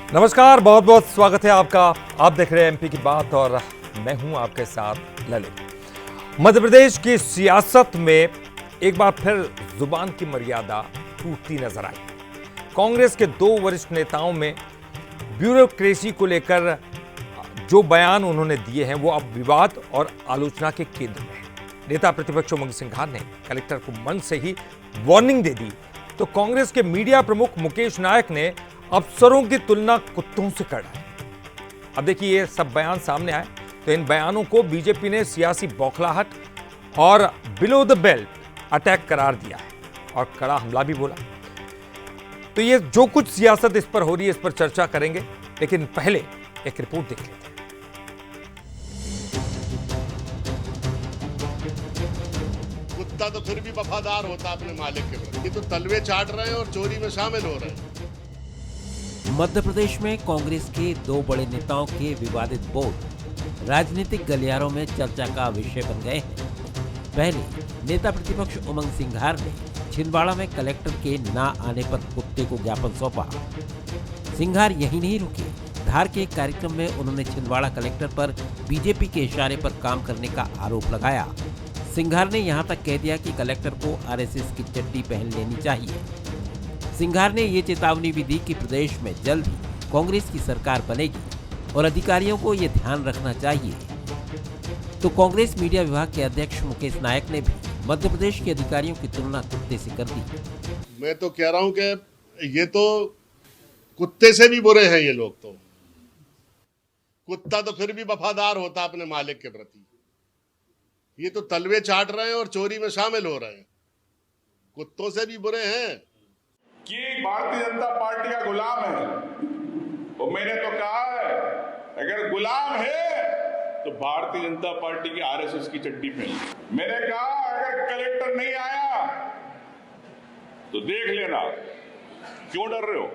नमस्कार, बहुत बहुत स्वागत है आपका। आप देख रहे हैं एमपी की बात और मैं हूं आपके साथ ललित। मध्य प्रदेश की सियासत में एक बार फिर जुबान की मर्यादा टूटती नजर आई। कांग्रेस के दो वरिष्ठ नेताओं में ब्यूरोक्रेसी को लेकर जो बयान उन्होंने दिए हैं वो अब विवाद और आलोचना के केंद्र में है। नेता प्रतिपक्ष उमंग सिंघार ने कलेक्टर को मंच से ही वार्निंग दे दी तो कांग्रेस के मीडिया प्रमुख मुकेश नायक ने अफसरों की तुलना कुत्तों से कर डाली। अब देखिए ये सब बयान सामने आए तो इन बयानों को बीजेपी ने सियासी बौखलाहट और बिलो द बेल्ट अटैक करार दिया है और कड़ा हमला भी बोला। तो ये जो कुछ सियासत इस पर हो रही है इस पर चर्चा करेंगे, लेकिन पहले एक रिपोर्ट देख लेते हैं। कुत्ता तो फिर भी वफादार होता अपने मालिक के प्रति। ये तो तलवे चाट रहे हैं और चोरी में शामिल हो रहे हैं। मध्य प्रदेश में कांग्रेस के दो बड़े नेताओं के विवादित बोल राजनीतिक गलियारों में चर्चा का विषय बन गए हैं। पहले नेता प्रतिपक्ष उमंग सिंघार ने छिंदवाड़ा में कलेक्टर के ना आने पर कुत्ते को ज्ञापन सौंपा। सिंघार यही नहीं रुके, धार के एक कार्यक्रम में उन्होंने छिंदवाड़ा कलेक्टर पर बीजेपी के इशारे पर काम करने का आरोप लगाया। सिंघार ने यहां तक कह दिया कि कलेक्टर को आरएसएस की चड्डी पहन लेनी चाहिए। सिंघार ने ये चेतावनी भी दी कि प्रदेश में जल्द ही कांग्रेस की सरकार बनेगी और अधिकारियों को ये ध्यान रखना चाहिए। तो कांग्रेस मीडिया विभाग के अध्यक्ष मुकेश नायक ने भी मध्य प्रदेश के अधिकारियों की तुलना कुत्ते से कर दी। मैं तो कह रहा हूं कि ये तो कुत्ते से भी बुरे हैं ये लोग। तो कुत्ता तो फिर भी वफादार होता अपने मालिक के प्रति। ये तो तलवे चाट रहे हैं और चोरी में शामिल हो रहे हैं। कुत्तों से भी बुरे हैं कि भारतीय जनता पार्टी का गुलाम है। और मैंने तो कहा है अगर गुलाम है तो भारतीय जनता पार्टी की आरएसएस की चड्डी पहन। मैंने कहा अगर कलेक्टर नहीं आया तो देख लेना। क्यों डर रहे हो?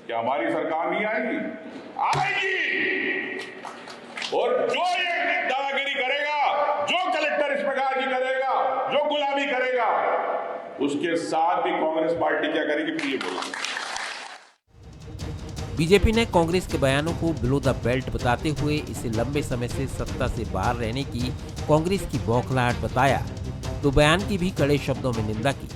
क्या हमारी सरकार नहीं आएगी? आएगी। और जो ये दादागिरी करेगा, जो कलेक्टर इस प्रकार की करेगा, जो गुलामी करेगा, उसके साथ भी कांग्रेस पार्टी क्या करेगी फिर ये बोला। बीजेपी ने कांग्रेस के बयानों को बिलो द बेल्ट बताते हुए इसे लंबे समय से सत्ता से बाहर रहने की कांग्रेस की बौखलाहट बताया तो बयान की भी कड़े शब्दों में निंदा की।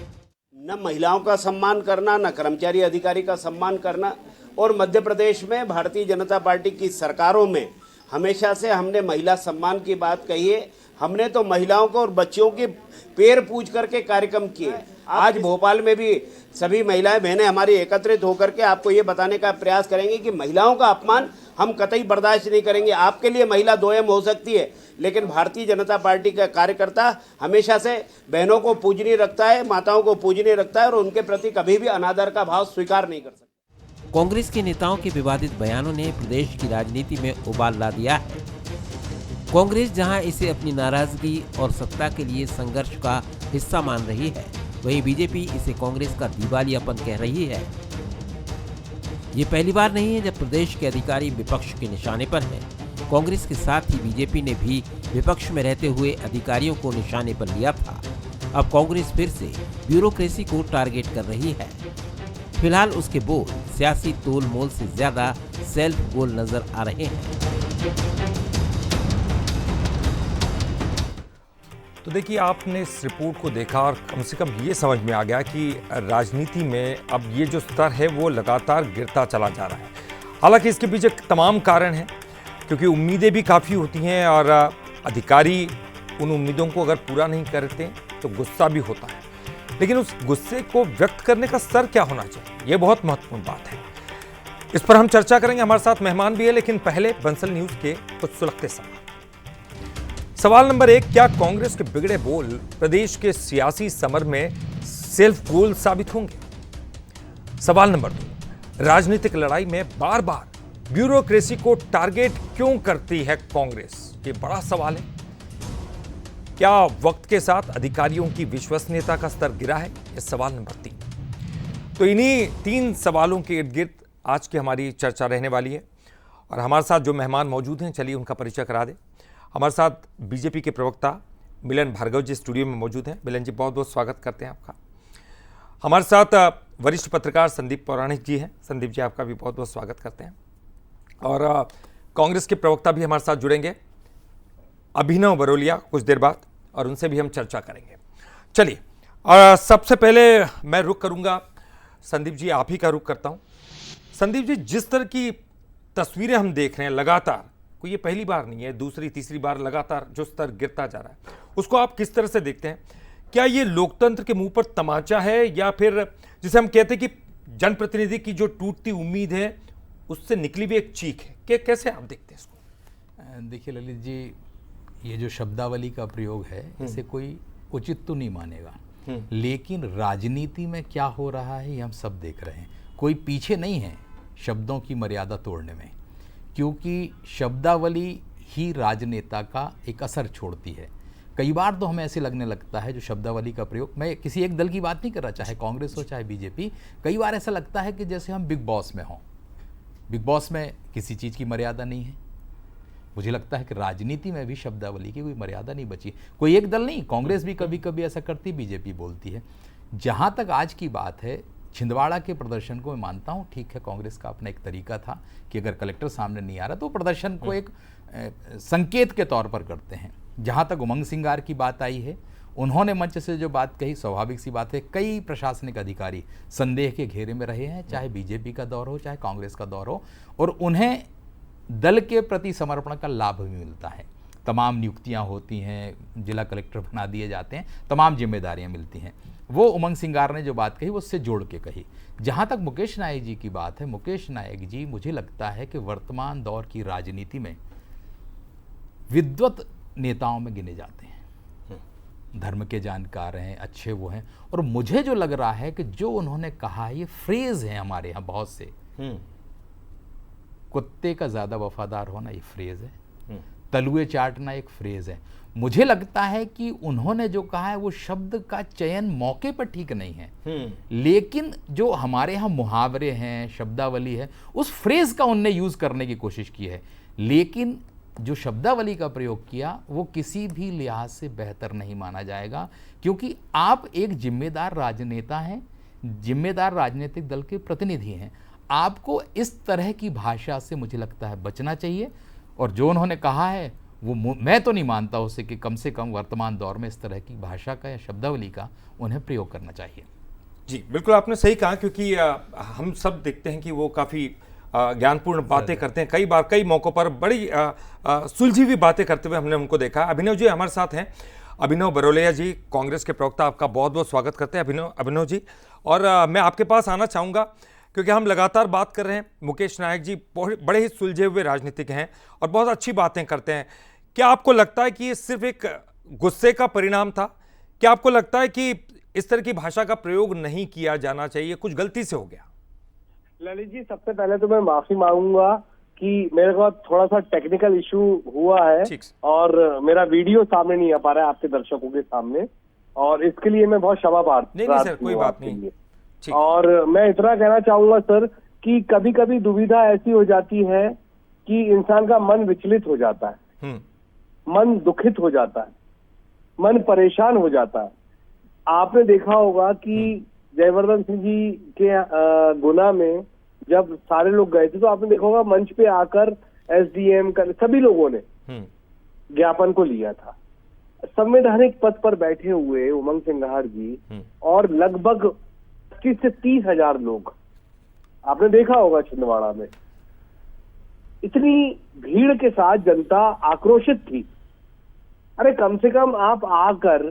न महिलाओं का सम्मान करना, न कर्मचारी अधिकारी का सम्मान करना। और मध्य प्रदेश में भारतीय जनता पार्टी की सरकारों में हमेशा से हमने महिला सम्मान की बात कही है। हमने तो महिलाओं को और बच्चियों के पैर पूज करके कार्यक्रम किए। आज भोपाल में भी सभी महिलाएं बहनें हमारी एकत्रित होकर के आपको ये बताने का प्रयास करेंगे कि महिलाओं का अपमान हम कतई बर्दाश्त नहीं करेंगे। आपके लिए महिला दोयम हो सकती है, लेकिन भारतीय जनता पार्टी का कार्यकर्ता हमेशा से बहनों को पूजनीय रखता है, माताओं को पूजनीय रखता है और उनके प्रति कभी भी अनादर का भाव स्वीकार नहीं कर सकता। कांग्रेस के नेताओं के विवादित बयानों ने प्रदेश की राजनीति में उबाल ला दिया है। कांग्रेस जहां इसे अपनी नाराजगी और सत्ता के लिए संघर्ष का हिस्सा मान रही है, वहीं बीजेपी इसे कांग्रेस का दिवालियापन कह रही है। ये पहली बार नहीं है जब प्रदेश के अधिकारी विपक्ष के निशाने पर हैं। कांग्रेस के साथ ही बीजेपी ने भी विपक्ष में रहते हुए अधिकारियों को निशाने पर लिया था। अब कांग्रेस फिर से ब्यूरोक्रेसी को टारगेट कर रही है। फिलहाल उसके बोल सियासी तोल मोल से ज्यादा सेल्फ गोल नजर आ रहे हैं। तो देखिए आपने इस रिपोर्ट को देखा और कम से कम ये समझ में आ गया कि राजनीति में अब ये जो स्तर है वो लगातार गिरता चला जा रहा है। हालांकि इसके पीछे तमाम कारण हैं, क्योंकि उम्मीदें भी काफ़ी होती हैं और अधिकारी उन उम्मीदों को अगर पूरा नहीं करते तो गुस्सा भी होता है। लेकिन उस गुस्से को व्यक्त करने का स्तर क्या होना चाहिए, ये बहुत महत्वपूर्ण बात है। इस पर हम चर्चा करेंगे। हमारे साथ मेहमान भी है, लेकिन पहले बंसल न्यूज़ के कुछ सुलगते सवाल। सवाल नंबर 1, क्या कांग्रेस के बिगड़े बोल प्रदेश के सियासी समर में सेल्फ गोल साबित होंगे? सवाल नंबर 2, राजनीतिक लड़ाई में बार बार ब्यूरोक्रेसी को टारगेट क्यों करती है कांग्रेस? ये बड़ा सवाल है। क्या वक्त के साथ अधिकारियों की विश्वसनीयता का स्तर गिरा है? ये सवाल नंबर 3। तो इन्हीं 3 सवालों के इर्द गिर्द आज की हमारी चर्चा रहने वाली है और हमारे साथ जो मेहमान मौजूद हैं, चलिए उनका परिचय करा दें। हमारे साथ बीजेपी के प्रवक्ता मिलन भार्गव जी स्टूडियो में मौजूद हैं। मिलन जी, बहुत बहुत स्वागत करते हैं आपका। हमारे साथ वरिष्ठ पत्रकार संदीप पौराणिक जी हैं। संदीप जी, आपका भी बहुत बहुत स्वागत करते हैं। और कांग्रेस के प्रवक्ता भी हमारे साथ जुड़ेंगे, अभिनव बरोलिया, कुछ देर बाद, और उनसे भी हम चर्चा करेंगे। चलिए, सबसे पहले मैं रुख करूंगा संदीप जी, आप ही का रुख करता हूं। संदीप जी, जिस तरह की तस्वीरें हम देख रहे हैं लगातार, कोई ये पहली बार नहीं है, दूसरी तीसरी बार लगातार जो स्तर गिरता जा रहा है, उसको आप किस तरह से देखते हैं? क्या ये लोकतंत्र के मुंह पर तमाचा है, या फिर जिसे हम कहते हैं कि जनप्रतिनिधि की जो टूटती उम्मीद है उससे निकली भी एक चीख है? कैसे आप देखते हैं इसको? देखिए ललित जी, ये जो शब्दावली का प्रयोग है इसे कोई उचित तो नहीं मानेगा, लेकिन राजनीति में क्या हो रहा है ये हम सब देख रहे हैं। कोई पीछे नहीं है शब्दों की मर्यादा तोड़ने में, क्योंकि शब्दावली ही राजनेता का एक असर छोड़ती है। कई बार तो हमें ऐसे लगने लगता है जो शब्दावली का प्रयोग, मैं किसी एक दल की बात नहीं कर रहा, चाहे कांग्रेस हो चाहे बीजेपी, कई बार ऐसा लगता है कि जैसे हम बिग बॉस में हों। बिग बॉस में किसी चीज़ की मर्यादा नहीं है। मुझे लगता है कि राजनीति में भी शब्दावली की कोई मर्यादा नहीं बची। कोई एक दल नहीं, कांग्रेस भी कभी कभी ऐसा करती, बीजेपी बोलती है। जहाँ तक आज की बात है, छिंदवाड़ा के प्रदर्शन को मैं मानता हूँ, ठीक है, कांग्रेस का अपना एक तरीका था कि अगर कलेक्टर सामने नहीं आ रहा तो प्रदर्शन को एक संकेत के तौर पर करते हैं। जहाँ तक उमंग सिंगार की बात आई है, उन्होंने मंच से जो बात कही, स्वाभाविक सी बात है, कई प्रशासनिक अधिकारी संदेह के घेरे में रहे हैं, चाहे बीजेपी का दौर हो चाहे कांग्रेस का दौर हो, और उन्हें दल के प्रति समर्पण का लाभ भी मिलता है। तमाम नियुक्तियां होती हैं, जिला कलेक्टर बना दिए जाते हैं, तमाम जिम्मेदारियां मिलती हैं। वो उमंग सिंगार ने जो बात कही वो उससे जोड़ के कही। जहां तक मुकेश नायक जी की बात है, मुकेश नायक जी मुझे लगता है कि वर्तमान दौर की राजनीति में विद्वत नेताओं में गिने जाते हैं, धर्म के जानकार हैं, अच्छे वो हैं। और मुझे जो लग रहा है कि जो उन्होंने कहा, ये फ्रेज है हमारे यहाँ बहुत से, कुत्ते का ज्यादा वफादार होना ये फ्रेज है, तलुए चाटना एक फ्रेज है। मुझे लगता है कि उन्होंने जो कहा है वो शब्द का चयन मौके पर ठीक नहीं है, लेकिन जो हमारे यहाँ मुहावरे हैं, शब्दावली है, उस फ्रेज का उनने यूज करने की कोशिश की है। लेकिन जो शब्दावली का प्रयोग किया वो किसी भी लिहाज से बेहतर नहीं माना जाएगा, क्योंकि आप एक जिम्मेदार राजनेता हैं, जिम्मेदार राजनीतिक दल के प्रतिनिधि हैं। आपको इस तरह की भाषा से मुझे लगता है बचना चाहिए। और जो उन्होंने कहा है वो मैं तो नहीं मानता उसे कि कम से कम वर्तमान दौर में इस तरह की भाषा का या शब्दावली का उन्हें प्रयोग करना चाहिए। जी बिल्कुल, आपने सही कहा, क्योंकि हम सब देखते हैं कि वो काफ़ी ज्ञानपूर्ण बातें करते हैं, कई बार कई मौक़ों पर बड़ी सुलझी हुई बातें करते हुए हमने उनको देखा। अभिनव जी हमारे साथ हैं, अभिनव बरोलिया जी, कांग्रेस के प्रवक्ता, आपका बहुत बहुत स्वागत करते हैं अभिनव जी। और मैं आपके पास आना चाहूँगा क्योंकि हम लगातार बात कर रहे हैं, मुकेश नायक जी बड़े ही सुलझे हुए राजनीतिक हैं और बहुत अच्छी बातें करते हैं। क्या आपको लगता है कि ये सिर्फ एक गुस्से का परिणाम था? क्या आपको लगता है कि इस तरह की भाषा का प्रयोग नहीं किया जाना चाहिए, कुछ गलती से हो गया? ललित जी, सबसे पहले तो मैं माफी मांगूंगा कि मेरे को थोड़ा सा टेक्निकल इशू हुआ है और मेरा वीडियो सामने नहीं आ पा रहा है आपके दर्शकों के सामने, और इसके लिए मैं बहुत क्षमा प्रार्थी हूं। नहीं सर, कोई बात नहीं। और मैं इतना कहना चाहूंगा सर कि कभी कभी दुविधा ऐसी हो जाती है कि इंसान का मन विचलित हो जाता है, मन दुखित हो जाता है, मन परेशान हो जाता है। आपने देखा होगा कि जयवर्धन सिंह जी के गुना में जब सारे लोग गए थे तो आपने देखा होगा मंच पे आकर एसडीएम का सभी लोगों ने ज्ञापन को लिया था। संवैधानिक पद पर बैठे हुए उमंग सिंगार जी और लगभग 25 से 30 हजार लोग आपने देखा होगा छिंदवाड़ा में, इतनी भीड़ के साथ जनता आक्रोशित थी। अरे कम से कम आप आकर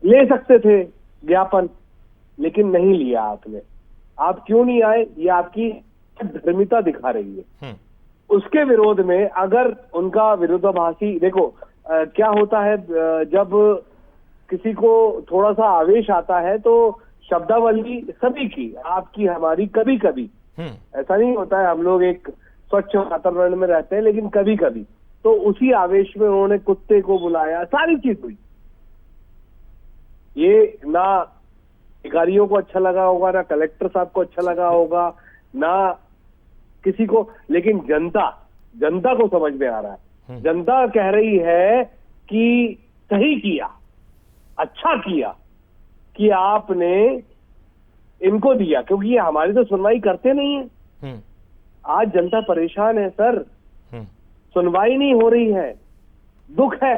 ले सकते थे ज्ञापन, लेकिन नहीं लिया आपने। आप क्यों नहीं आए, ये आपकी धर्मिता दिखा रही है। उसके विरोध में अगर उनका विरोधाभासी, देखो क्या होता है जब किसी को थोड़ा सा आवेश आता है तो शब्दावली सभी की, आपकी हमारी, कभी कभी ऐसा नहीं होता है, हम लोग एक स्वच्छ वातावरण में रहते हैं, लेकिन कभी कभी तो उसी आवेश में उन्होंने कुत्ते को बुलाया, सारी चीज हुई। ये ना अधिकारियों को अच्छा लगा होगा, ना कलेक्टर साहब को अच्छा लगा होगा, ना किसी को, लेकिन जनता को समझ में आ रहा है। जनता कह रही है कि सही किया, अच्छा किया कि आपने इनको दिया, क्योंकि ये हमारी तो सुनवाई करते नहीं है। आज जनता परेशान है सर, सुनवाई नहीं हो रही है, दुख है।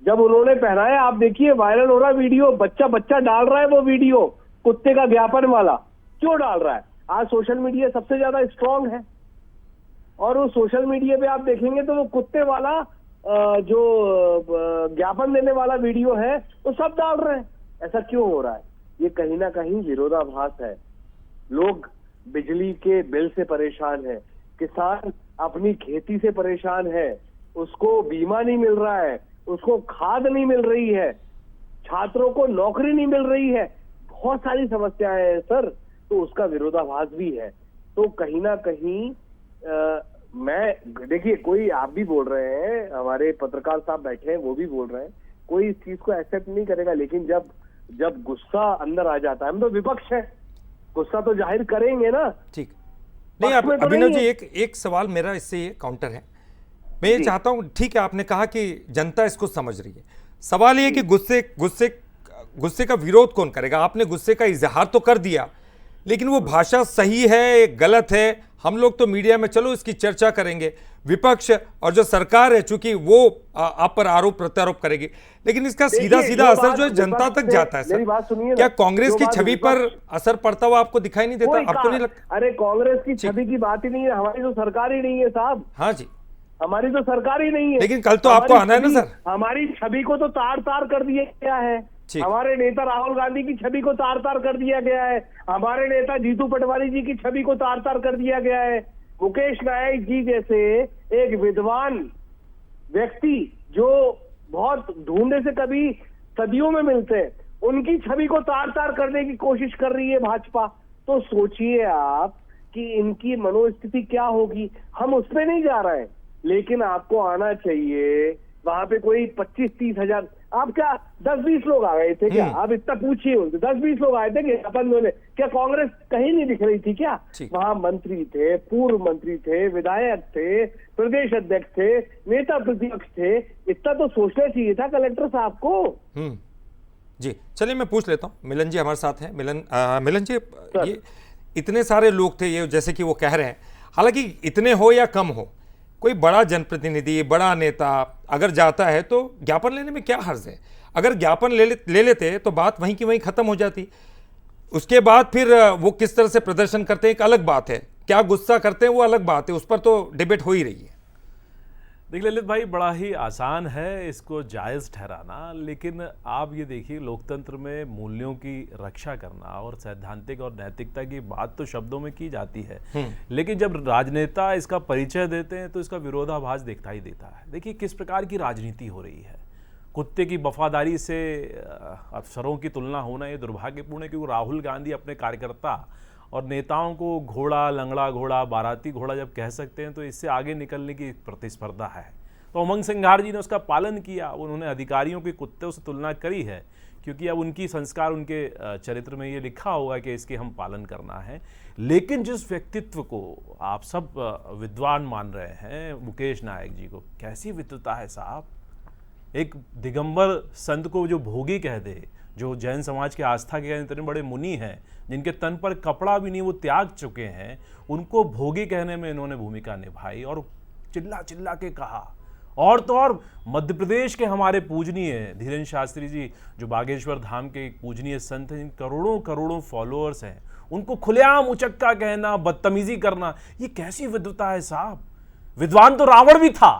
जब उन्होंने पहनाया, आप देखिए वायरल हो रहा वीडियो, बच्चा बच्चा डाल रहा है वो वीडियो, कुत्ते का ज्ञापन वाला। क्यों डाल रहा है? आज सोशल मीडिया सबसे ज्यादा स्ट्रांग है, और वो सोशल मीडिया पे आप देखेंगे तो वो कुत्ते वाला जो ज्ञापन देने वाला वीडियो है वो सब डाल रहे हैं। ऐसा क्यों हो रहा है? ये कहीं ना कहीं विरोधाभास है। लोग बिजली के बिल से परेशान है, किसान अपनी खेती से परेशान है, उसको बीमा नहीं मिल रहा है, उसको खाद नहीं मिल रही है, छात्रों को नौकरी नहीं मिल रही है, बहुत सारी समस्याएं हैं सर। तो उसका विरोधाभास भी है। तो कहीं ना कहीं मैं देखिए, कोई आप भी बोल रहे हैं, हमारे पत्रकार साहब बैठे हैं वो भी बोल रहे हैं, कोई इस चीज को एक्सेप्ट नहीं करेगा, लेकिन जब गुस्सा अंदर आ जाता है, हम तो विपक्ष है, गुस्सा तो जाहिर करेंगे ना। ठीक नहीं, अब अभिनव जी एक सवाल मेरा इससे ये काउंटर है। मैं ये चाहता हूं, ठीक है आपने कहा कि जनता इसको समझ रही है, सवाल ये कि गुस्से का विरोध कौन करेगा? आपने गुस्से का इजहार तो कर दिया, लेकिन वो भाषा सही है गलत है, हम लोग तो मीडिया में चलो इसकी चर्चा करेंगे, विपक्ष और जो सरकार है चूंकि वो आप पर आरोप प्रत्यारोप करेगी, लेकिन इसका सीधा सीधा असर जो है जनता तक जाता है सर। क्या कांग्रेस की छवि पर असर पड़ता हुआ आपको दिखाई नहीं देता? आपको नहीं लगता? अरे कांग्रेस की छवि की बात ही नहीं है, हमारी तो सरकार ही नहीं है साहब। हाँ जी, हमारी तो सरकार ही नहीं है। लेकिन कल तो आपको आना है ना सर। हमारी छवि को तो तार तार कर दिया गया है, हमारे नेता राहुल गांधी की छवि को तार तार कर दिया गया है, हमारे नेता जीतू पटवारी जी की छवि को तार तार कर दिया गया है। मुकेश नायक जी जैसे एक विद्वान व्यक्ति जो बहुत ढूंढने से कभी सदियों में मिलते हैं, उनकी छवि को तार तार करने की कोशिश कर रही है भाजपा। तो सोचिए आप कि इनकी मनोस्थिति क्या होगी। हम उस पर नहीं जा रहे हैं, लेकिन आपको आना चाहिए। वहां पे कोई 25-30 हजार, आप क्या 10-20 लोग आ गए थे क्या? आप इतना पूछिए उनसे, 10-20 लोग आए थे क्या अपन दोनों? क्या कांग्रेस कहीं नहीं दिख रही थी क्या? वहां मंत्री थे, पूर्व मंत्री थे, विधायक थे, प्रदेश अध्यक्ष थे, नेता प्रतिपक्ष थे। इतना तो सोचना चाहिए था कलेक्टर साहब को। जी चलिए मैं पूछ लेता हूँ, मिलन जी हमारे साथ हैं। मिलन जी, ये इतने सारे लोग थे, ये जैसे कि वो कह रहे हैं, हालांकि इतने हो या कम हो, कोई बड़ा जनप्रतिनिधि, बड़ा नेता अगर जाता है तो ज्ञापन लेने में क्या हर्ज है? अगर ज्ञापन ले लेते तो बात वहीं की वहीं खत्म हो जाती। उसके बाद फिर वो किस तरह से प्रदर्शन करते हैं एक अलग बात है, क्या गुस्सा करते हैं वो अलग बात है, उस पर तो डिबेट हो ही रही है। देखिए ललित भाई, बड़ा ही आसान है इसको जायज़ ठहराना, लेकिन आप ये देखिए लोकतंत्र में मूल्यों की रक्षा करना और सैद्धांतिक और नैतिकता की बात तो शब्दों में की जाती है, लेकिन जब राजनेता इसका परिचय देते हैं तो इसका विरोधाभास दिखता ही देता है। देखिए किस प्रकार की राजनीति हो रही है। कुत्ते की वफादारी से अफसरों की तुलना होना ये दुर्भाग्यपूर्ण है, क्योंकि राहुल गांधी अपने कार्यकर्ता और नेताओं को घोड़ा, लंगड़ा घोड़ा, बाराती घोड़ा जब कह सकते हैं तो इससे आगे निकलने की प्रतिस्पर्धा है। तो उमंग सिंघार जी ने उसका पालन किया, उन्होंने अधिकारियों के कुत्तों से तुलना करी है, क्योंकि अब उनकी संस्कार, उनके चरित्र में ये लिखा होगा कि इसके हम पालन करना है। लेकिन जिस व्यक्तित्व को आप सब विद्वान मान रहे हैं, मुकेश नायक जी को, कैसी विद्वता है साहब। एक दिगंबर संत को जो भोगी कह दे, जो जैन समाज के आस्था के इतने बड़े मुनि हैं, जिनके तन पर कपड़ा भी नहीं, वो त्याग चुके हैं, उनको भोगी कहने में इन्होंने भूमिका निभाई और चिल्ला चिल्ला के कहा। और तो और मध्य प्रदेश के हमारे पूजनीय धीरेन्द्र शास्त्री जी, जो बागेश्वर धाम के पूजनीय संत हैं, करोड़ों करोड़ों फॉलोअर्स हैं, उनको खुलेआम उचक्का कहना, बदतमीजी करना, ये कैसी विद्वता है साहब। विद्वान तो रावण भी था,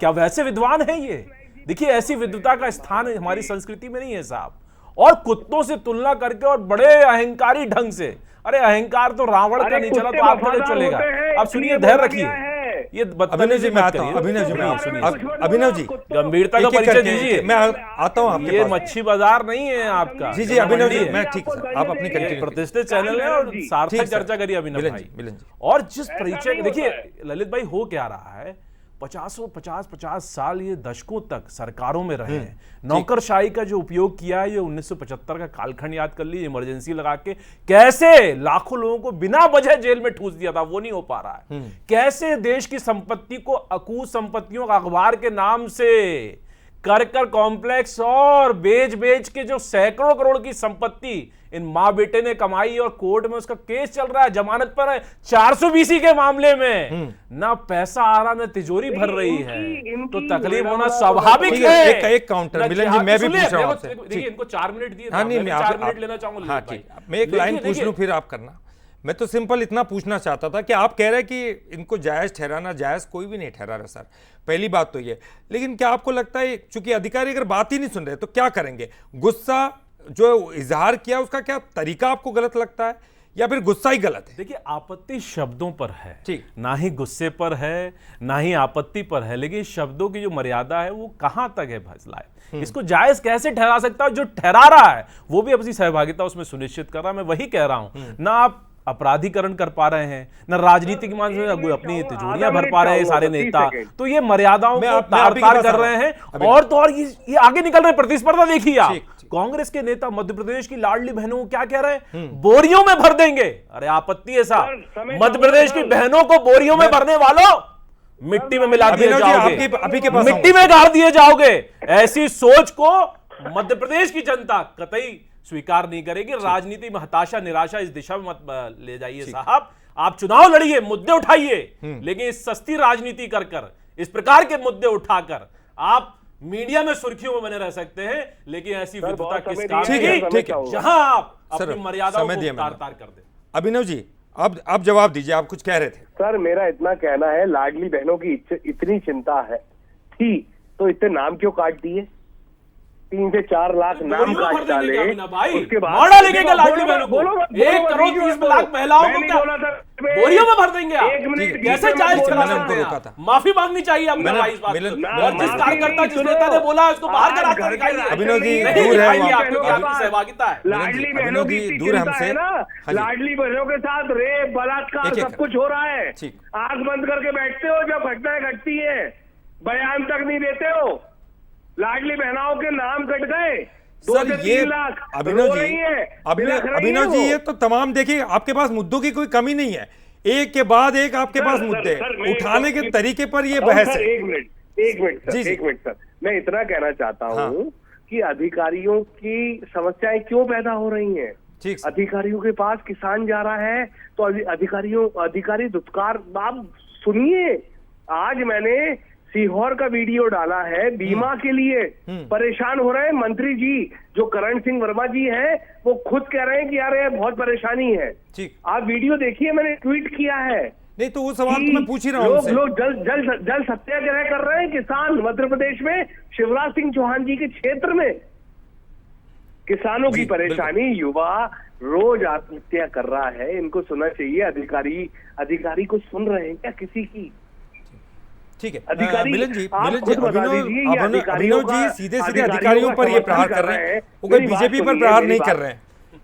क्या वैसे विद्वान है ये? देखिए ऐसी विद्वता का स्थान हमारी संस्कृति में नहीं है साहब। और कुत्तों से तुलना करके और बड़े अहंकारी ढंग से, अरे अहंकार तो रावण का नहीं चला तो आपका नहीं चलेगा। अब सुनिए, धैर्य रखिए, ये अभिनव जी मैं आता हूं, अभिनव जी गंभीरता का परिचय दीजिए। मैं आता हूं आपके पास। ये मच्छी बाजार नहीं है आपका। जी जी अभिनव जी, मैं ठीक है, आप अपनी कंटिन्यू। प्रतिष्ठित चैनल है और सार्थक चर्चा करिए अभिनव भाई। और जिस परिचय, देखिए ललित भाई हो क्या रहा है, 50 साल, ये दशकों तक सरकारों में रहे हैं। नौकरशाही का जो उपयोग किया है, ये 1975 का कालखंड याद कर लीजिए, इमरजेंसी लगा के कैसे लाखों लोगों को बिना वजह जेल में ठूस दिया था, वो नहीं हो पा रहा है। कैसे देश की संपत्ति को अकूत संपत्तियों का अखबार के नाम से कर कॉम्प्लेक्स और बेच के जो सैकड़ों करोड़ की संपत्ति इन माँ बेटे ने कमाई और कोर्ट में उसका केस चल रहा है, जमानत पर है 420 के मामले में, ना पैसा आ रहा ना तिजोरी भर रही है, तो तकलीफ होना स्वाभाविक है। एक काउंटर मिलन जी, मैं भी पूछ रहा हूं आपसे। देखिए इनको 4 मिनट दिए, हाँ, नहीं, मैं 4 मिनट लेना चाहूंगा। हाँ ठीक, मैं एक लाइन पूछ लूं फिर आप करना। मैं तो सिंपल इतना पूछना चाहता था कि आप कह रहे हैं कि इनको जायज ठहराना, जायज कोई भी नहीं ठहरा रहा सर, पहली बात तो ये, लेकिन क्या आपको लगता है चूंकि अधिकारी अगर बात ही नहीं सुन रहे तो क्या करेंगे? गुस्सा जो इजहार किया उसका क्या तरीका आपको गलत लगता है या फिर गुस्सा ही गलत है? देखिए आपत्ति शब्दों पर है, ठीक, ना ही गुस्से पर है ना ही आपत्ति पर है, लेकिन शब्दों की जो मर्यादा है वो कहां तक है फैसला है, इसको जायज कैसे ठहरा सकता है? जो ठहरा रहा है वो भी अपनी सहभागिता उसमें सुनिश्चित कर रहा है। मैं वही कह रहा हूं, ना आप अपराधीकरण कर पा रहे हैं, ना राजनीति की माध्यम से अपनी तिजोरियां भर पा रहे हैं सारे नेता, तो ये मर्यादाओं को तार-तार कर रहे हैं। और तो और ये आगे निकल रहे, प्रतिस्पर्धा देखिए आप, कांग्रेस के नेता मध्य प्रदेश की लाडली बहनों को क्या कह रहे हैं? बोरियों में भर देंगे। अरे आपत्ति है साहब, मध्य प्रदेश की बहनों को बोरियों में भरने वालों, मिट्टी में मिला दिए जाओगे, मिट्टी में गाड़ दिए जाओगे। ऐसी सोच को मध्य प्रदेश की जनता कतई स्वीकार नहीं करेगी। राजनीति में हताशा निराशा इस दिशा में मत ले जाइए साहब। आप चुनाव लड़िए, मुद्दे उठाइए, लेकिन इस सस्ती राजनीति कर इस प्रकार के मुद्दे उठाकर आप मीडिया में सुर्खियों में बने रह सकते हैं, लेकिन ऐसी विद्वता किस काम की जहां आप अपनी मर्यादाओं को तार-तार कर दें। अभिनव जी अब जवाब दीजिए, आप कुछ कह रहे थे। सर मेरा इतना कहना है, लाडली बहनों की इतनी चिंता है थी तो इतने नाम क्यों काट दिए? 3 से 4 लाख नाम काट डाले, उसके बाद लाडली बहनों को 1 करोड़ 30 लाख महिलाओं को क्या बोरियों में भर देंगे? कैसे जायज चला सकते हैं? माफी मांगनी चाहिए अपने भाई इस बात पर। और जिस कार्यकर्ता जिस नेता ने बोला उसको बाहर करा कर दिखाइए। अभिनव जी दूर है, आपकी सहभागिता है। लाडली बहनों की दूर हमसे, लाडली बहनों के साथ रेप बलात्कार सब कुछ हो रहा है। आंख बंद करके बैठते हो जब घटनाएं घटती है, बयान तक नहीं देते हो। लाडली बहनाओं के नाम कट गए, सर ये अभिनव जी ये तो तमाम, देखिए आपके पास मुद्दों की कोई कमी नहीं है, एक के बाद एक आपके पास मुद्दे उठाने के तरीके पर ये बहस है। एक मिनट सर, मैं इतना कहना चाहता हूँ कि अधिकारियों की समस्याएं क्यों पैदा हो रही हैं? अधिकारियों के पास किसान जा रहा है तो अधिकारी दुत्कार, आप सुनिए, आज मैंने सीहोर का वीडियो डाला है, बीमा के लिए परेशान हो रहे हैं मंत्री जी, जो करण सिंह वर्मा जी हैं, वो खुद कह रहे हैं कि यार ये बहुत परेशानी है। आप वीडियो देखिए, मैंने ट्वीट किया है। नहीं तो वो सवाल तो मैं पूछ ही रहा हूँ। लोग जल सत्याग्रह कर रहे हैं किसान मध्य प्रदेश में, शिवराज सिंह चौहान जी के क्षेत्र में। किसानों की परेशानी, युवा रोज आत्महत्या कर रहा है, इनको सुनना चाहिए। अधिकारी को सुन रहे हैं क्या किसी की? ठीक है मिलन जी, अभिनव जी सीधे अधिकारियों पर ये प्रहार कर रहे हैं, वो कोई बीजेपी पर प्रहार नहीं कर रहे हैं।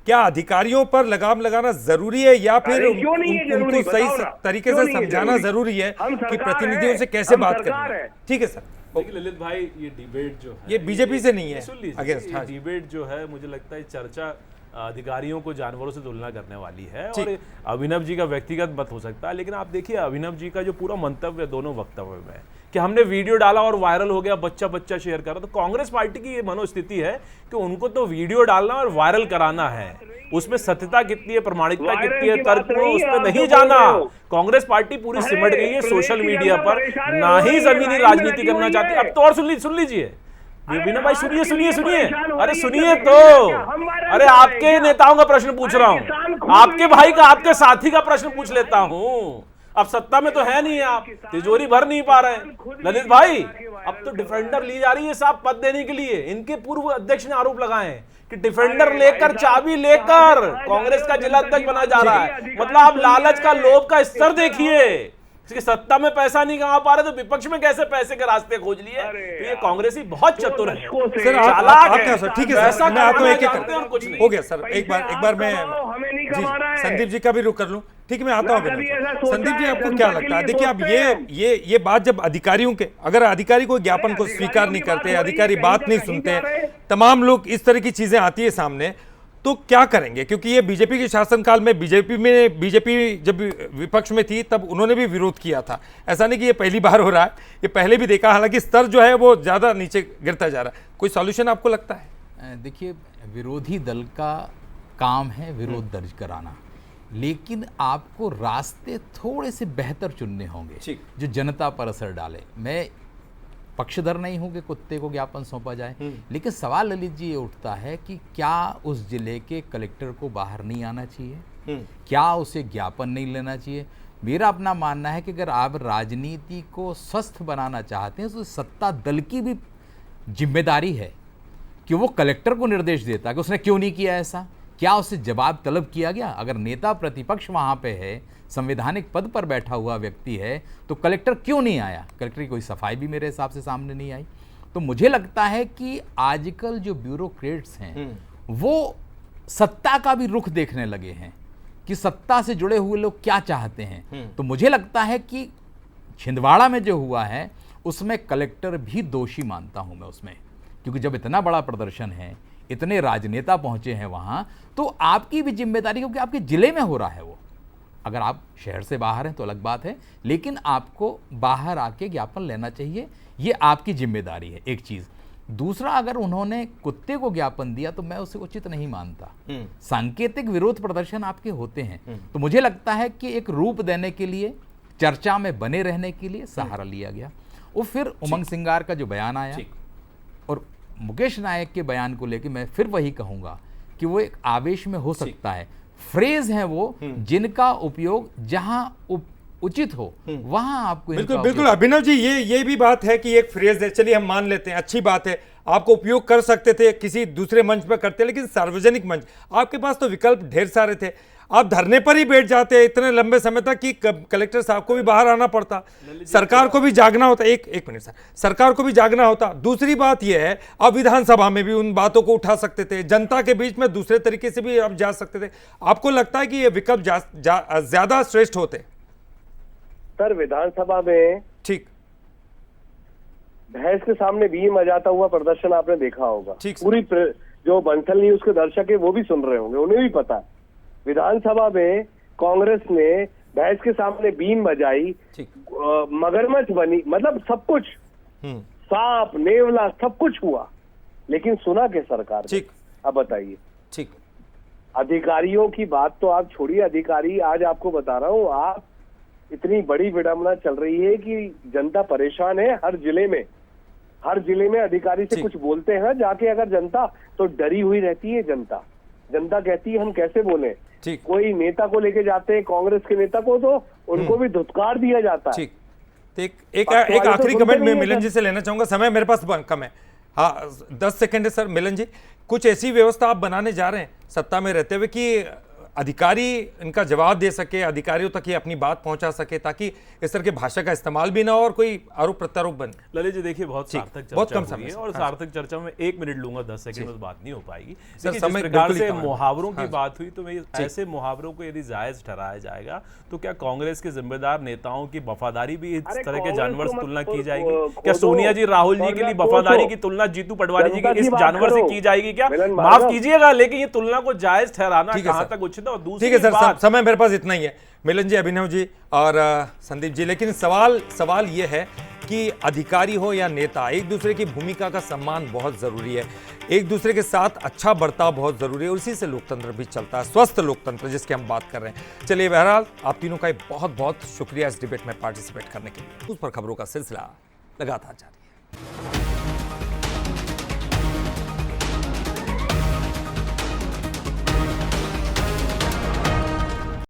क्या अधिकारियों पर लगाम लगाना जरूरी है या फिर उनको सही तरीके से समझाना जरूरी है कि प्रतिनिधियों से कैसे बात करनी है? ठीक है सर। ललित भाई, ये डिबेट जो है ये बीजेपी से नहीं है, सुन लीजिए, डिबेट जो है मुझे लगता है चर्चा अधिकारियों को जानवरों से तुलना करने वाली है, और अभिनव जी का व्यक्तिगत मत हो सकता है, लेकिन आप देखिए अभिनव जी का जो पूरा मंतव्य दोनों वक्तव्य में कि हमने वीडियो डाला और वायरल हो गया, बच्चा शेयर कर रहा, तो कांग्रेस पार्टी की ये मनोस्थिति है कि उनको तो वीडियो डालना और वायरल कराना है, उसमें सत्यता कितनी है, प्रमाणिकता कितनी है, तर्कपूर्ण उस पर नहीं जाना। कांग्रेस पार्टी पूरी सिमट गई है सोशल मीडिया पर, ना ही जमीनी राजनीति करना चाहती। अब तो और सुन लीजिए विपिन भाई, सुनिए, अरे सुनिए तो, अरे आपके नेताओं का प्रश्न पूछ रहा हूँ, आपके भाई का, आपके साथी का प्रश्न पूछ लेता हूँ। अब सत्ता में तो है नहीं, आप तिजोरी भर नहीं पा रहे हैं ललित भाई, अब तो डिफेंडर ली जा रही है साहब पद देने के लिए। इनके पूर्व अध्यक्ष ने आरोप लगाए हैं कि डिफेंडर लेकर, चाबी लेकर कांग्रेस का जिला अध्यक्ष बना जा रहा है। मतलब आप लालच का, लोभ का स्तर देखिए, सत्ता में पैसा नहीं कमा पा रहे तो विपक्ष में कैसे पैसे के रास्ते खोज लिए। तो ये कांग्रेसी बहुत चतुर है, सर आप क्या सर? ठीक है सर, मैं आता हूं एक एक हो गया सर, एक बार मैं संदीप जी का भी रुख कर लूं। ठीक है, मैं आता हूं। संदीप जी आपको क्या लगता है? देखिए अब ये बात जब अधिकारियों के, अगर अधिकारी कोई ज्ञापन को स्वीकार नहीं करते, अधिकारी बात नहीं सुनते, तमाम लोग इस तरह की चीजें आती है सामने, तो क्या करेंगे? क्योंकि ये बीजेपी के शासनकाल में बीजेपी जब विपक्ष में थी तब उन्होंने भी विरोध किया था। ऐसा नहीं कि ये पहली बार हो रहा है, ये पहले भी देखा, हालांकि स्तर जो है वो ज़्यादा नीचे गिरता जा रहा है। कोई सॉल्यूशन आपको लगता है? देखिए, विरोधी दल का काम है विरोध दर्ज कराना, लेकिन आपको रास्ते थोड़े से बेहतर चुनने होंगे जो जनता पर असर डाले। मैं पक्षधर नहीं हूं कि कुत्ते को ज्ञापन सौंपा जाए, लेकिन सवाल ललित जी ये उठता है कि क्या उस जिले के कलेक्टर को बाहर नहीं आना चाहिए? क्या उसे ज्ञापन नहीं लेना चाहिए? मेरा अपना मानना है कि अगर आप राजनीति को स्वस्थ बनाना चाहते हैं तो सत्ता दल की भी जिम्मेदारी है कि वो कलेक्टर को निर्देश देता कि उसने क्यों नहीं किया ऐसा, क्या उससे जवाब तलब किया गया? अगर नेता प्रतिपक्ष वहाँ पे है, संवैधानिक पद पर बैठा हुआ व्यक्ति है, तो कलेक्टर क्यों नहीं आया? कलेक्टर की कोई सफाई भी मेरे हिसाब से सामने नहीं आई। तो मुझे लगता है कि आजकल जो ब्यूरोक्रेट्स हैं वो सत्ता का भी रुख देखने लगे हैं कि सत्ता से जुड़े हुए लोग क्या चाहते हैं। तो मुझे लगता है कि छिंदवाड़ा में जो हुआ है उसमें कलेक्टर भी दोषी मानता हूं मैं उसमें, क्योंकि जब इतना बड़ा प्रदर्शन है, इतने राजनेता पहुंचे हैं वहां, तो आपकी भी जिम्मेदारी, क्योंकि आपके जिले में हो रहा है वो। अगर आप शहर से बाहर हैं तो अलग बात है, लेकिन आपको बाहर आके ज्ञापन लेना चाहिए, ये आपकी जिम्मेदारी है, एक चीज। दूसरा, अगर उन्होंने कुत्ते को ज्ञापन दिया तो मैं उसे उचित नहीं मानता। सांकेतिक विरोध प्रदर्शन आपके होते हैं, तो मुझे लगता है कि एक रूप देने के लिए, चर्चा में बने रहने के लिए सहारा लिया गया। और फिर उमंग सिंगार का जो बयान आया और मुकेश नायक के बयान को लेकर मैं फिर वही कहूंगा कि वो एक आवेश में हो सकता है, फ्रेज हैं वो जिनका उपयोग जहां उचित हो वहां आपको। बिल्कुल अभिनव जी, ये भी बात है कि एक फ्रेज है, चलिए हम मान लेते हैं, अच्छी बात है, आपको उपयोग कर सकते थे, किसी दूसरे मंच पर करते, लेकिन सार्वजनिक मंच आपके पास तो विकल्प ढेर सारे थे। आप धरने पर ही बैठ जाते इतने लंबे समय तक कि कलेक्टर साहब को भी बाहर आना पड़ता, सरकार को भी जागना होता। एक मिनट सर, सरकार को भी जागना होता। दूसरी बात यह है, आप विधानसभा में भी उन बातों को उठा सकते थे, जनता के बीच में दूसरे तरीके से भी आप जा सकते थे। आपको लगता है कि ये विकल्प ज्यादा श्रेष्ठ होते? सर, विधानसभा में ठीक भैंस के सामने बीम बजाता हुआ प्रदर्शन आपने देखा होगा। पूरी जो बंसल न्यूज के दर्शक है वो भी सुन रहे होंगे, उन्हें भी पता है। विधानसभा में कांग्रेस ने भैंस के सामने बीन बजाई, मगरमच्छ बनी, मतलब सब कुछ, सांप नेवला सब कुछ हुआ, लेकिन सुना के सरकार ने? अब बताइए। ठीक, अधिकारियों की बात तो आप छोड़िए, अधिकारी आज आपको बता रहा हूं, आप इतनी बड़ी विडंबना चल रही है कि जनता परेशान है। हर जिले में अधिकारी से कुछ बोलते हैं जाके, अगर जनता तो डरी हुई रहती है। जनता कहती है हम कैसे बोले। कोई नेता को लेके जाते हैं, कांग्रेस के नेता को, तो उनको भी धुतकार दिया जाता है। एक आखिरी कमेंट में मिलन जी से लेना चाहूंगा, समय मेरे पास कम है। हाँ, 10 सेकंड है सर। मिलन जी, कुछ ऐसी व्यवस्था आप बनाने जा रहे हैं सत्ता में रहते हुए कि अधिकारी इनका जवाब दे सके, अधिकारियों तक ये अपनी बात पहुंचा सके, ताकि इस तरह की भाषा का इस्तेमाल भी ना हो और कोई आरोप प्रत्यारोप बने? ललित जी, देखिए, बहुत सार्थक चर्चा हुई है और सार्थक चर्चा में 1 मिनट लूंगा, 10 सेकंड में बात नहीं हो पाएगी। जिस प्रकार से मुहावरों की बात हुई, तो मैं ऐसे मुहावरों को यदि जायज ठहराया जाएगा तो क्या कांग्रेस के जिम्मेदार नेताओं की वफादारी भी इस तरह के जानवर से तुलना की जाएगी? क्या सोनिया जी राहुल जी के लिए वफादारी की तुलना जीतू पटवारी जी के इस जानवर से की जाएगी क्या? माफ कीजिएगा, लेकिन ये तुलना को जायज ठहराना कहां तक उचित है? और ठीक है सर, समय मेरे पास इतना ही है। मिलन जी, अभिनव जी और संदीप जी, लेकिन सवाल ये है कि अधिकारी हो या नेता, एक दूसरे की भूमिका का सम्मान बहुत जरूरी है, एक दूसरे के साथ अच्छा बर्ताव बहुत जरूरी है, और इसी से लोकतंत्र भी चलता है, स्वस्थ लोकतंत्र जिसके हम बात कर रहे हैं। चलिए, बहरहाल आप तीनों का बहुत बहुत शुक्रिया इस डिबेट में पार्टिसिपेट करने के लिए। उस पर खबरों का सिलसिला लगातार जारी है।